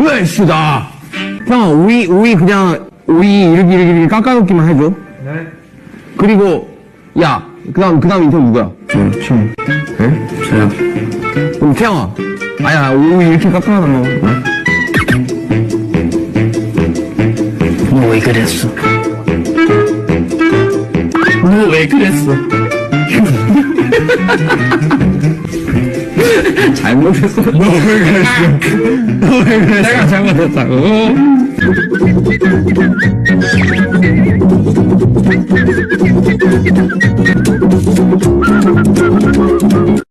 으이씨다. 형, 오이 그냥, 오이 이렇게 깎아놓기만 해줘. 네. 그리고, 야, 그 다음 인턴 누구야? 네? 저요. 그럼 태영아. 아야, 오이 이렇게 깎아놔. 너 왜 그랬어? 너 왜 그랬어? 잘못했어. 너 왜 그랬어? 너 왜 그랬어? 내가 잘못했다고.